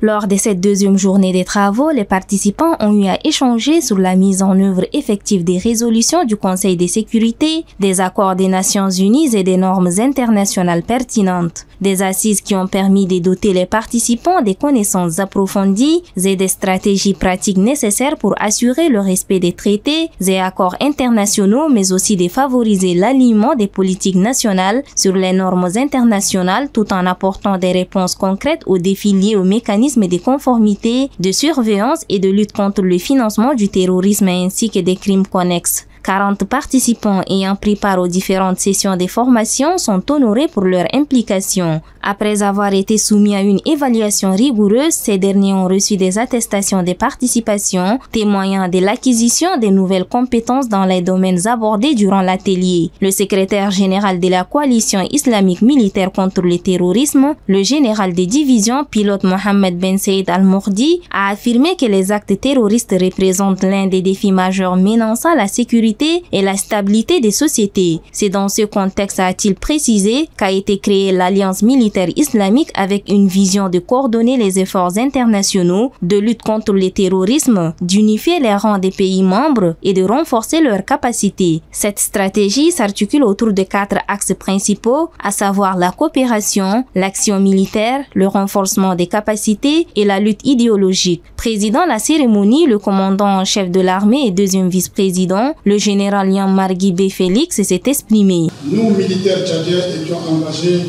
Lors de cette deuxième journée des travaux, les participants ont eu à échanger sur la mise en œuvre effective des résolutions du Conseil de sécurité, des accords des Nations Unies et des normes internationales pertinentes. Des assises qui ont permis de doter les participants des connaissances approfondies et des stratégies pratiques nécessaires pour assurer le respect des traités et accords internationaux, mais aussi de favoriser l'alignement des politiques nationales sur les normes internationales tout en apportant des réponses concrètes aux défis liés aux mécanismes de conformité, de surveillance et de lutte contre le financement du terrorisme ainsi que des crimes connexes. 40 participants ayant pris part aux différentes sessions de formation sont honorés pour leur implication. Après avoir été soumis à une évaluation rigoureuse, ces derniers ont reçu des attestations de participation, témoignant de l'acquisition de nouvelles compétences dans les domaines abordés durant l'atelier. Le secrétaire général de la coalition islamique militaire contre le terrorisme, le général de division pilote Mohamed Ben Saïd Al-Mourdi, a affirmé que les actes terroristes représentent l'un des défis majeurs menaçant la sécurité et la stabilité des sociétés. C'est dans ce contexte, a-t-il précisé, qu'a été créée l'Alliance militaire islamique avec une vision de coordonner les efforts internationaux de lutte contre le terrorisme, d'unifier les rangs des pays membres et de renforcer leurs capacités. Cette stratégie s'articule autour de 4 axes principaux, à savoir la coopération, l'action militaire, le renforcement des capacités et la lutte idéologique. Présidant la cérémonie, le commandant en chef de l'armée et deuxième vice-président, le général Yamargui B. Félix s'est exprimé. Nous, militaires tchadiens, étions engagés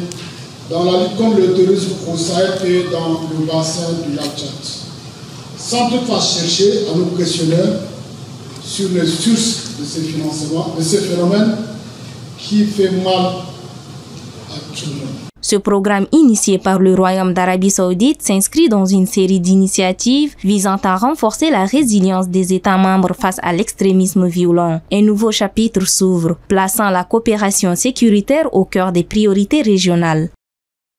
dans la lutte contre le terrorisme au Sahel et dans le bassin du lac Tchad, sans toutefois chercher à nous questionner sur les sources de ces financements, de ces phénomènes qui fait mal à tout le monde. Ce programme initié par le Royaume d'Arabie Saoudite s'inscrit dans une série d'initiatives visant à renforcer la résilience des États membres face à l'extrémisme violent. Un nouveau chapitre s'ouvre, plaçant la coopération sécuritaire au cœur des priorités régionales.